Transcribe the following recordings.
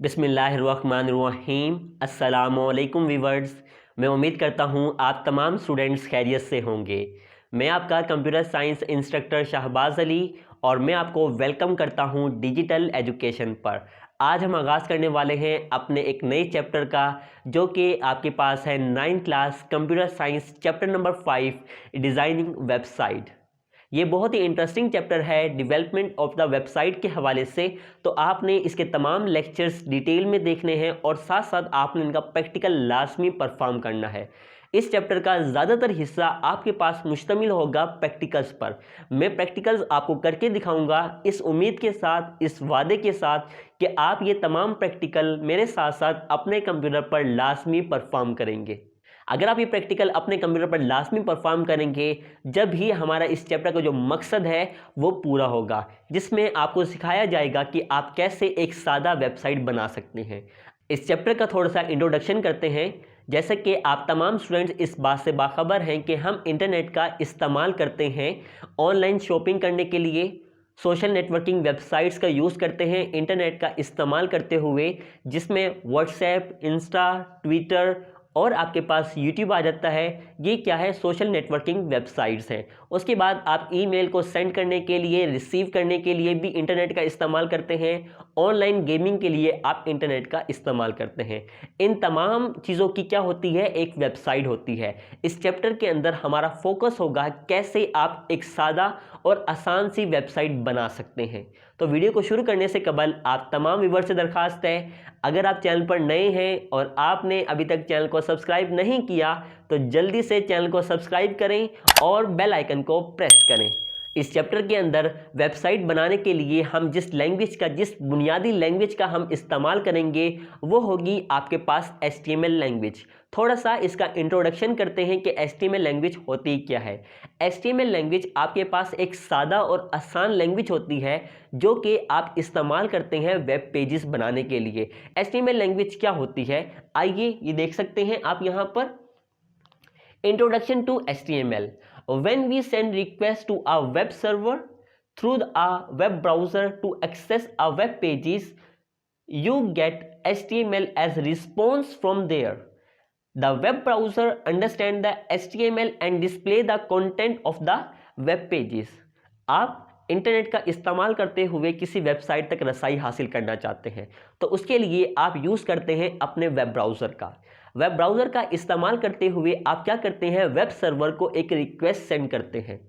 बिस्मिल्लाहिर्रहमानिर्रहीम। अस्सलामुअलैकुम वीवर्स। मैं उम्मीद करता हूँ आप तमाम स्टूडेंट्स खैरियत से होंगे। मैं आपका computer science instructor Shahbaz Ali और मैं आपको वेलकम करता हूँ डिजिटल एजुकेशन पर। आज हम आगाज़ करने वाले हैं अपने एक नए चैप्टर का, जो कि आपके पास है 9th class computer science chapter number 5 designing website. ये बहुत ही इंटरेस्टिंग चैप्टर है डेवलपमेंट ऑफ द वेबसाइट के हवाले से। तो आपने इसके तमाम लेक्चर्स डिटेल में देखने हैं और साथ साथ आपने इनका प्रैक्टिकल लाजमी परफॉर्म करना है। इस चैप्टर का ज़्यादातर हिस्सा आपके पास मुश्तमिल होगा प्रैक्टिकल्स पर। मैं प्रैक्टिकल्स आपको करके दिखाऊंगा इस उम्मीद के साथ, इस वादे के साथ कि आप ये तमाम प्रैक्टिकल मेरे साथ साथ अपने कंप्यूटर पर लाजमी परफॉर्म करेंगे। अगर आप ये प्रैक्टिकल अपने कंप्यूटर पर लाजमी परफॉर्म करेंगे, जब ही हमारा इस चैप्टर का जो मकसद है वो पूरा होगा, जिसमें आपको सिखाया जाएगा कि आप कैसे एक सादा वेबसाइट बना सकते हैं। इस चैप्टर का थोड़ा सा इंट्रोडक्शन करते हैं। जैसे कि आप तमाम स्टूडेंट्स इस बात से बाखबर हैं कि हम इंटरनेट का इस्तेमाल करते हैं ऑनलाइन शॉपिंग करने के लिए, सोशल नेटवर्किंग वेबसाइट्स का यूज़ करते हैं इंटरनेट का इस्तेमाल करते हुए, जिसमें व्हाट्सएप, इंस्टा, ट्विटर और आपके पास यूट्यूब आ जाता है। ये क्या है? सोशल नेटवर्किंग वेबसाइट्स हैं। उसके बाद आप ईमेल को सेंड करने के लिए, रिसीव करने के लिए भी इंटरनेट का इस्तेमाल करते हैं। ऑनलाइन गेमिंग के लिए आप इंटरनेट का इस्तेमाल करते हैं। इन तमाम चीज़ों की क्या होती है? एक वेबसाइट होती है। इस चैप्टर के अंदर हमारा फोकस होगा कैसे आप एक सादा और आसान सी वेबसाइट बना सकते हैं। तो वीडियो को शुरू करने से कबल आप तमाम व्यूअर्स से दरखास्त है, अगर आप चैनल पर नए हैं और आपने अभी तक चैनल को सब्सक्राइब नहीं किया तो जल्दी से चैनल को सब्सक्राइब करें और बेल आइकन को प्रेस करें। इस चैप्टर के अंदर वेबसाइट बनाने के लिए हम जिस बुनियादी लैंग्वेज का हम इस्तेमाल करेंगे वो होगी आपके पास HTML लैंग्वेज। थोड़ा सा इसका इंट्रोडक्शन करते हैं कि HTML लैंग्वेज होती क्या है। HTML लैंग्वेज आपके पास एक सादा और आसान लैंग्वेज होती है जो कि आप इस्तेमाल करते हैं वेब पेजेस बनाने के लिए। HTML लैंग्वेज क्या होती है, आइए ये देख सकते हैं आप यहाँ पर। Introduction to HTML. When we send requests to a web server through a web browser to access a web pages, you get HTML as response from there. The web browser understand the HTML and display the content of the web pages. आप internet का इस्तेमाल करते हुए किसी website तक रसाई हासिल करना चाहते हैं तो उसके लिए आप यूज़ करते हैं अपने वेब ब्राउज़र का। वेब ब्राउज़र का इस्तेमाल करते हुए आप क्या करते हैं? वेब सर्वर को एक रिक्वेस्ट सेंड करते हैं।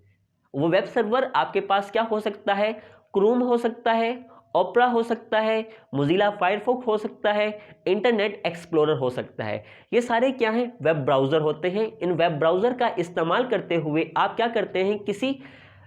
वो वेब सर्वर आपके पास क्या हो सकता है? क्रोम हो सकता है, ओपरा हो सकता है, मोज़िला फायरफॉक्स हो सकता है, इंटरनेट एक्सप्लोरर हो सकता है। ये सारे क्या हैं? वेब ब्राउज़र होते हैं। इन वेब ब्राउज़र का इस्तेमाल करते हुए आप क्या करते हैं? किसी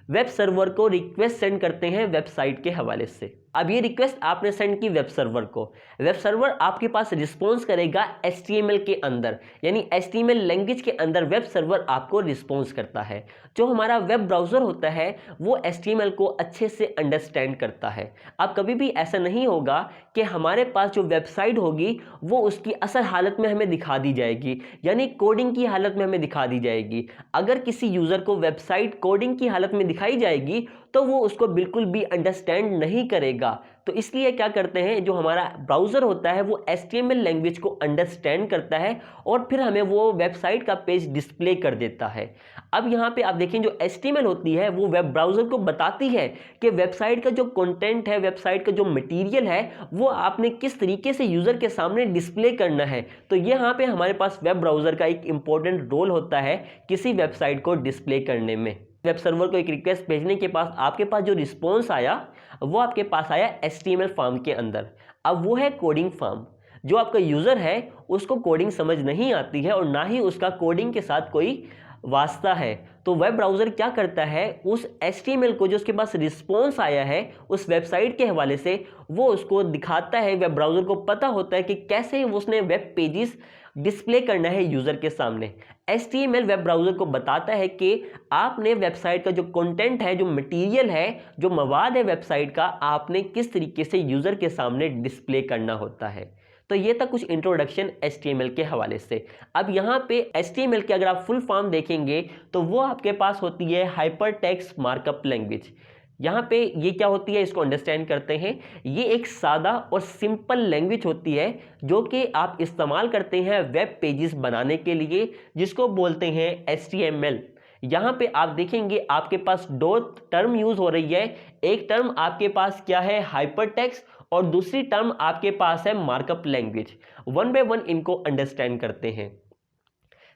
वेब सर्वर को रिक्वेस्ट सेंड करते हैं वेबसाइट के हवाले से। अब ये रिक्वेस्ट आपने सेंड की वेब सर्वर को, वेब सर्वर आपके पास रिस्पॉन्स करेगा HTML के अंदर, यानी HTML लैंग्वेज के अंदर वेब सर्वर आपको रिस्पॉन्स करता है। जो हमारा वेब ब्राउज़र होता है वो HTML को अच्छे से अंडरस्टैंड करता है। अब कभी भी ऐसा नहीं होगा कि हमारे पास जो वेबसाइट होगी वो उसकी असल हालत में हमें दिखा दी जाएगी, यानी कोडिंग की हालत में हमें दिखा दी जाएगी। अगर किसी यूज़र को वेबसाइट कोडिंग की हालत में दिखाई जाएगी तो वो उसको बिल्कुल भी अंडरस्टैंड नहीं करेगा। तो इसलिए क्या करते हैं, जो हमारा ब्राउज़र होता है वो HTML लैंग्वेज को अंडरस्टैंड करता है और फिर हमें वो वेबसाइट का पेज डिस्प्ले कर देता है। अब यहाँ पे आप देखें, जो HTML होती है वो वेब ब्राउज़र को बताती है कि वेबसाइट का जो कंटेंट है, वेबसाइट का जो मटेरियल है वो आपने किस तरीके से यूज़र के सामने डिस्प्ले करना है। तो यहाँ पे हमारे पास वेब ब्राउज़र का एक इंपॉर्टेंट रोल होता है किसी वेबसाइट को डिस्प्ले करने में। वेब सर्वर को एक रिक्वेस्ट भेजने के पास आपके पास जो रिस्पॉन्स आया वो आपके पास आया HTML फॉर्म के अंदर। अब वो है कोडिंग फॉर्म। जो आपका यूज़र है उसको कोडिंग समझ नहीं आती है और ना ही उसका कोडिंग के साथ कोई वास्ता है। तो वेब ब्राउज़र क्या करता है, उस HTML को जो उसके पास रिस्पॉन्स आया है उस वेबसाइट के हवाले से वो उसको दिखाता है। वेब ब्राउज़र को पता होता है कि कैसे उसने वेब पेजेस डिस्प्ले करना है यूज़र के सामने। HTML वेब ब्राउज़र को बताता है कि आपने वेबसाइट का जो कंटेंट है, जो मटेरियल है, जो मवाद है वेबसाइट का, आपने किस तरीके से यूज़र के सामने डिस्प्ले करना होता है। तो ये था कुछ इंट्रोडक्शन HTML के हवाले से। अब यहाँ पे HTML के अगर आप फुल फॉर्म देखेंगे तो वो आपके पास होती है हाइपरटेक्स्ट मार्कअप लैंग्वेज। यहाँ पे ये क्या होती है, इसको अंडरस्टैंड करते हैं। ये एक सादा और सिंपल लैंग्वेज होती है जो कि आप इस्तेमाल करते हैं वेब पेजेस बनाने के लिए, जिसको बोलते हैं HTML। यहाँ पे आप देखेंगे आपके पास दो टर्म यूज हो रही है। एक टर्म आपके पास क्या है, हाइपरटेक्स्ट, और दूसरी टर्म आपके पास है markup language. One by one इनको अंडरस्टैंड करते हैं।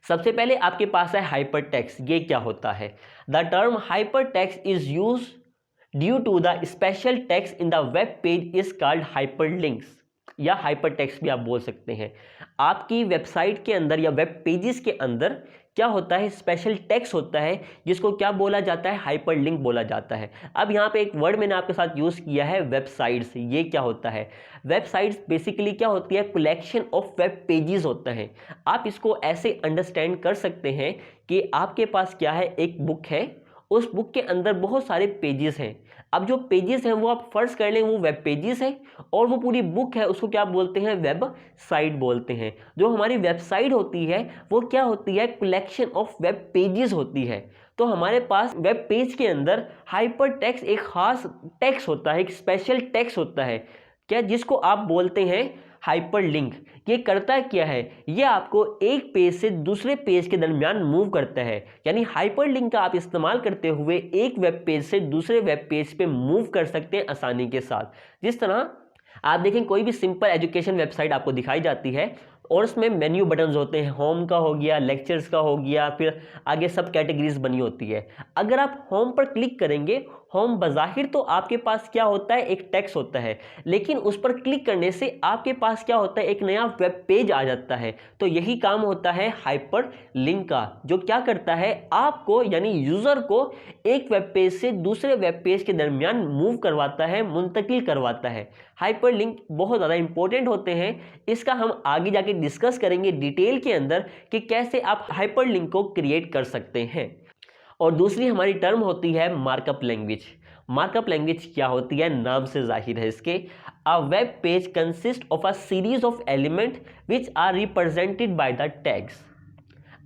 सबसे पहले आपके पास है हाइपरटेक्स्ट। ये क्या होता है? The term hypertext is use due to the special text in the web page is called hyperlinks, या हाइपरटेक्स्ट भी आप बोल सकते हैं। आपकी वेबसाइट के अंदर या वेब पेजेस के अंदर क्या होता है, स्पेशल टेक्स्ट होता है, जिसको क्या बोला जाता है, हाइपरलिंक बोला जाता है। अब यहाँ पे एक वर्ड मैंने आपके साथ यूज किया है, वेबसाइट्स। ये क्या होता है? वेबसाइट्स बेसिकली क्या होती है, कलेक्शन ऑफ वेब पेजेस होता है। आप इसको ऐसे अंडरस्टैंड कर सकते हैं कि आपके पास क्या है, एक बुक है, उस बुक के अंदर बहुत सारे पेजेस हैं। अब जो पेजेस हैं वो आप फर्स्ट कर लें, वो वेब पेजेस है, और वो पूरी बुक है उसको क्या बोलते हैं, वेब साइट बोलते हैं। जो हमारी वेबसाइट होती है वो क्या होती है, कलेक्शन ऑफ वेब पेजेस होती है। तो हमारे पास वेब पेज के अंदर हाइपर टेक्स्ट एक खास टेक्स्ट होता है, एक स्पेशल टेक्स्ट होता है, क्या, जिसको आप बोलते हैं हाइपरलिंक। ये करता क्या है, ये आपको एक पेज से दूसरे पेज के दरमियान मूव करता है। यानी हाइपरलिंक का आप इस्तेमाल करते हुए एक वेब पेज से दूसरे वेब पेज पे मूव कर सकते हैं आसानी के साथ। जिस तरह आप देखें कोई भी सिंपल एजुकेशन वेबसाइट आपको दिखाई जाती है और उसमें मेन्यू बटन्स होते हैं, होम का हो गया, लेक्चर्स का हो गया, फिर आगे सब कैटेगरीज बनी होती है। अगर आप होम पर क्लिक करेंगे, होम बज़ाहिर तो आपके पास क्या होता है, एक टेक्स्ट होता है, लेकिन उस पर क्लिक करने से आपके पास क्या होता है, एक नया वेब पेज आ जाता है। तो यही काम होता है हाइपर लिंक का, जो क्या करता है, आपको यानी यूजर को एक वेब पेज से दूसरे वेब पेज के दरमियान मूव करवाता है, मुंतकिल करवाता है। हाइपर लिंक बहुत ज़्यादा इंपॉर्टेंट होते हैं। इसका हम आगे जाके डिस्कस करेंगे डिटेल के अंदर कि कैसे आप हाइपर लिंक को क्रिएट कर सकते हैं। और दूसरी हमारी टर्म होती है मार्कअप लैंग्वेज। मार्कअप लैंग्वेज क्या होती है, नाम से जाहिर है इसके। A web page consist of a series of element which are represented by the tags.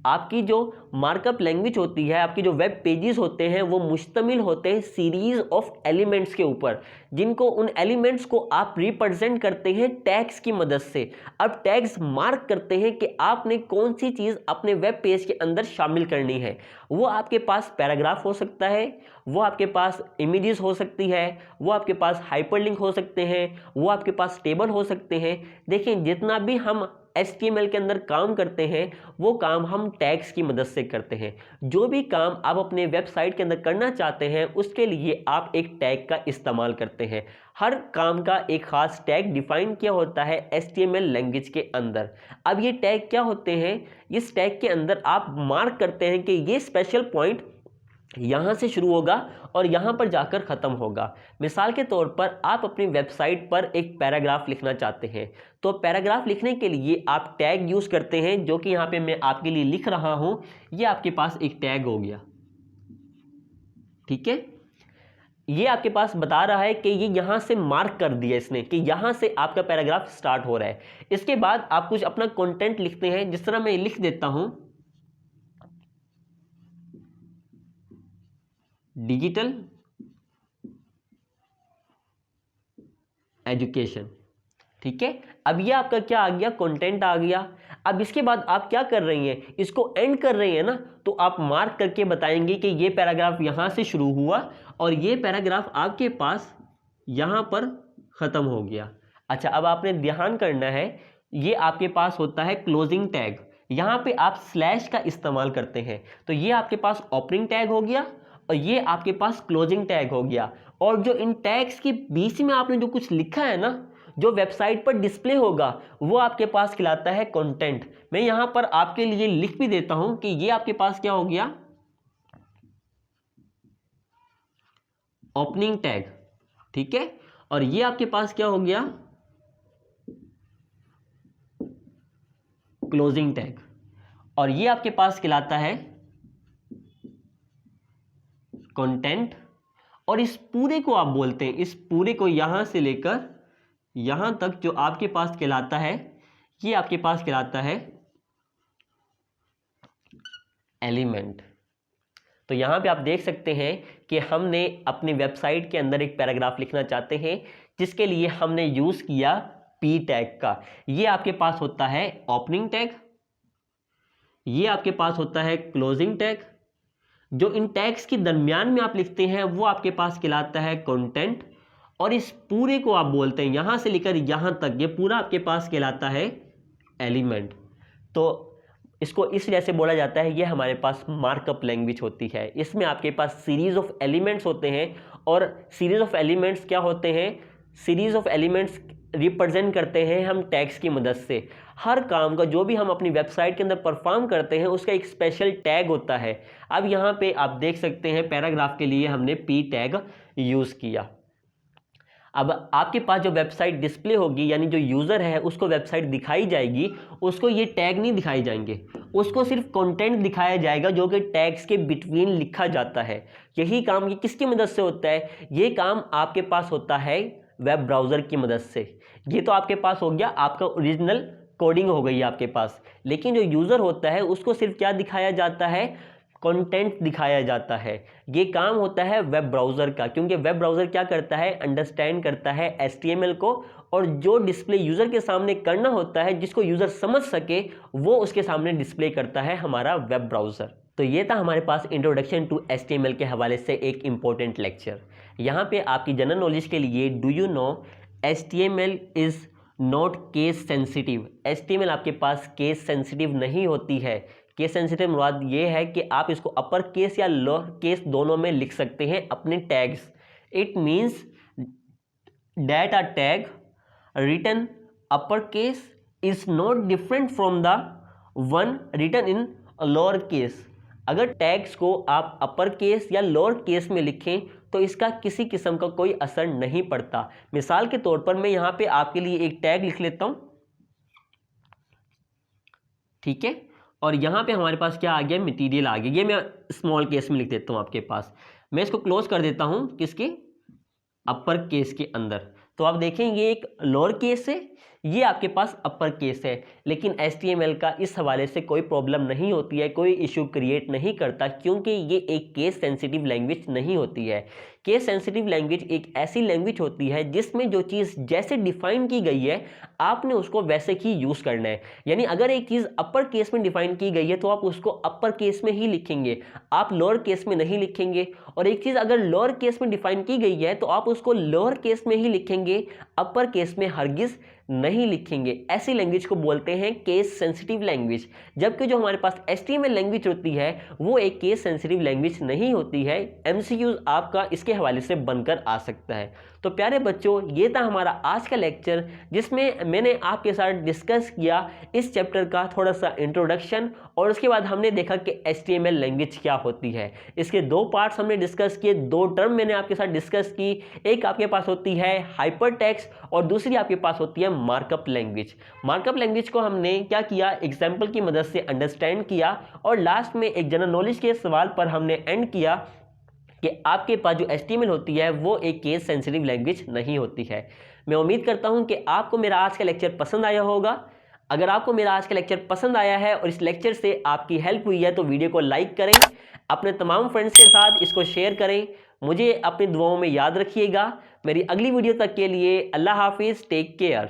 आपकी जो मार्कअप लैंग्वेज होती है, आपकी जो वेब पेजेस होते हैं, वो मुश्तमिल होते हैं सीरीज ऑफ एलिमेंट्स के ऊपर, जिनको उन एलिमेंट्स को आप रिप्रेजेंट करते हैं टैग्स की मदद से। अब टैग्स मार्क करते हैं कि आपने कौन सी चीज़ अपने वेब पेज के अंदर शामिल करनी है। वो आपके पास पैराग्राफ हो सकता है, वो आपके पास इमेजेस हो सकती है, वो आपके पास हाइपरलिंक हो सकते हैं, वो आपके पास टेबल हो सकते हैं। देखिए, जितना भी हम HTML के अंदर काम करते हैं वो काम हम टैग्स की मदद से करते हैं। जो भी काम आप अपने वेबसाइट के अंदर करना चाहते हैं उसके लिए आप एक टैग का इस्तेमाल करते हैं। हर काम का एक खास टैग डिफाइन किया होता है HTML लैंग्वेज के अंदर। अब ये टैग क्या होते हैं, इस टैग के अंदर आप मार्क करते हैं कि ये स्पेशल पॉइंट यहाँ से शुरू होगा और यहाँ पर जाकर ख़त्म होगा। मिसाल के तौर पर आप अपनी वेबसाइट पर एक पैराग्राफ लिखना चाहते हैं, तो पैराग्राफ लिखने के लिए आप टैग यूज़ करते हैं, जो कि यहाँ पे मैं आपके लिए लिख रहा हूँ। ये आपके पास एक टैग हो गया, ठीक है। ये आपके पास बता रहा है कि ये यहाँ से मार्क कर दिया इसने कि यहाँ से आपका पैराग्राफ स्टार्ट हो रहा है। इसके बाद आप कुछ अपना कंटेंट लिखते हैं, जिस तरह मैं लिख देता हूँ, डिजिटल एजुकेशन, ठीक है। अब ये आपका क्या आ गया, कंटेंट आ गया। अब इसके बाद आप क्या कर रही हैं, इसको एंड कर रही हैं ना, तो आप मार्क करके बताएंगे कि ये पैराग्राफ यहां से शुरू हुआ और ये पैराग्राफ आपके पास यहां पर खत्म हो गया। अच्छा, अब आपने ध्यान करना है, ये आपके पास होता है क्लोजिंग टैग। यहां पे आप स्लैश का इस्तेमाल करते हैं, तो ये आपके पास ओपनिंग टैग हो गया और ये आपके पास क्लोजिंग टैग हो गया। और जो इन टैग्स के बीच में आपने जो कुछ लिखा है ना, जो वेबसाइट पर डिस्प्ले होगा, वो आपके पास कहलाता है कंटेंट। मैं यहां पर आपके लिए लिख भी देता हूं कि ये आपके पास क्या हो गया, ओपनिंग टैग, ठीक है। और ये आपके पास क्या हो गया, क्लोजिंग टैग। और ये आपके पास कहलाता है कंटेंट। और इस पूरे को आप बोलते हैं, इस पूरे को यहां से लेकर यहां तक जो आपके पास कहलाता है, ये आपके पास कहलाता है एलिमेंट। तो यहाँ पे आप देख सकते हैं कि हमने अपनी वेबसाइट के अंदर एक पैराग्राफ लिखना चाहते हैं, जिसके लिए हमने यूज़ किया पी टैग का। ये आपके पास होता है ओपनिंग टैग, ये आपके पास होता है क्लोजिंग टैग। जो इन टैग्स के दरमियान में आप लिखते हैं वो आपके पास कहलाता है कंटेंट, और इस पूरे को आप बोलते हैं यहां से लेकर यहां तक, ये पूरा आपके पास कहलाता है एलिमेंट। तो इसको इस वजह से बोला जाता है ये हमारे पास मार्कअप लैंग्वेज होती है। इसमें आपके पास सीरीज ऑफ एलिमेंट्स होते हैं, और सीरीज ऑफ एलिमेंट्स क्या होते हैं, सीरीज ऑफ एलिमेंट्स रिप्रेजेंट करते हैं हम टैग्स की मदद से। हर काम का जो भी हम अपनी वेबसाइट के अंदर परफॉर्म करते हैं उसका एक स्पेशल टैग होता है। अब यहाँ पे आप देख सकते हैं पैराग्राफ के लिए हमने पी टैग यूज़ किया। अब आपके पास जो वेबसाइट डिस्प्ले होगी, यानी जो यूज़र है उसको वेबसाइट दिखाई जाएगी, उसको ये टैग नहीं दिखाई जाएंगे, उसको सिर्फ कंटेंट दिखाया जाएगा जो कि टैग्स के बिटवीन लिखा जाता है। यही काम ये किसकी मदद से होता है, ये काम आपके पास होता है वेब ब्राउज़र की मदद से। ये तो आपके पास हो गया, आपका ओरिजिनल कोडिंग हो गई आपके पास, लेकिन जो यूज़र होता है उसको सिर्फ क्या दिखाया जाता है, कंटेंट दिखाया जाता है। ये काम होता है वेब ब्राउज़र का, क्योंकि वेब ब्राउज़र क्या करता है, अंडरस्टैंड करता है HTML को, और जो डिस्प्ले यूज़र के सामने करना होता है, जिसको यूज़र समझ सके, वो उसके सामने डिस्प्ले करता है हमारा वेब ब्राउज़र। तो ये था हमारे पास इंट्रोडक्शन टू HTML के हवाले से एक इम्पोर्टेंट लेक्चर। यहाँ पे आपकी जनरल नॉलेज के लिए, do you know HTML is not case sensitive. HTML आपके पास केस सेंसिटिव नहीं होती है। केस सेंसिटिव मुराद ये है कि आप इसको अपर केस या लोअर केस दोनों में लिख सकते हैं अपने tags. It means that a tag written upper case is not different from the one written in lower case. अगर टैग्स को आप अपर केस या लोअर केस में लिखें तो इसका किसी किस्म का कोई असर नहीं पड़ता। मिसाल के तौर पर मैं यहाँ पे आपके लिए एक टैग लिख लेता हूँ, ठीक है, और यहाँ पे हमारे पास क्या आ गया, मटेरियल आ गया। ये मैं स्मॉल केस में लिख देता हूँ आपके पास। मैं इसको क्लोज कर देता हूँ किसके, अपर केस के अंदर। तो आप देखेंगे ये एक लोअर केस है, ये आपके पास अपर केस है, लेकिन HTML का इस हवाले से कोई प्रॉब्लम नहीं होती है, कोई इशू क्रिएट नहीं करता, क्योंकि ये एक केस सेंसिटिव लैंग्वेज नहीं होती है। केस सेंसिटिव लैंग्वेज एक ऐसी लैंग्वेज होती है जिसमें जो चीज़ जैसे डिफाइन की गई है आपने उसको वैसे ही यूज़ करना है। यानी अगर एक चीज़ अपर केस में डिफाइन की गई है तो आप उसको अपर केस में ही लिखेंगे, आप लोअर केस में नहीं लिखेंगे। और एक चीज़ अगर लोअर केस में डिफाइन की गई है तो आप उसको लोअर केस में ही लिखेंगे, अपर केस में हरगिज़ नहीं लिखेंगे। ऐसी लैंग्वेज को बोलते हैं केस सेंसिटिव लैंग्वेज। जबकि जो हमारे पास HTML लैंग्वेज होती है वो एक केस सेंसिटिव लैंग्वेज नहीं होती है। MCQs आपका इसके हवाले से बनकर आ सकता है। तो प्यारे बच्चों, ये था हमारा आज का लेक्चर, जिसमें मैंने आपके साथ डिस्कस किया इस चैप्टर का थोड़ा सा इंट्रोडक्शन, और उसके बाद हमने देखा कि HTML लैंग्वेज क्या होती है। इसके दो पार्ट्स हमने डिस्कस किए, दो टर्म मैंने आपके साथ डिस्कस की। एक आपके पास होती है हाइपरटेक्स्ट और दूसरी आपके पास होती है मार्कअप लैंग्वेज। मार्कअप लैंग्वेज को हमने क्या किया, एग्जाम्पल की मदद से अंडरस्टैंड किया, और लास्ट में एक जनरल नॉलेज के सवाल पर हमने एंड किया कि आपके पास जो HTML होती है वो एक केस सेंसिटिव लैंग्वेज नहीं होती है। मैं उम्मीद करता हूं कि आपको मेरा आज का लेक्चर पसंद आया होगा। अगर आपको मेरा आज का लेक्चर पसंद आया है और इस लेक्चर से आपकी हेल्प हुई है तो वीडियो को लाइक करें, अपने तमाम फ्रेंड्स के साथ इसको शेयर करें। मुझे अपनी दुआओं में याद रखिएगा। मेरी अगली वीडियो तक के लिए अल्लाह हाफिज़, टेक केयर।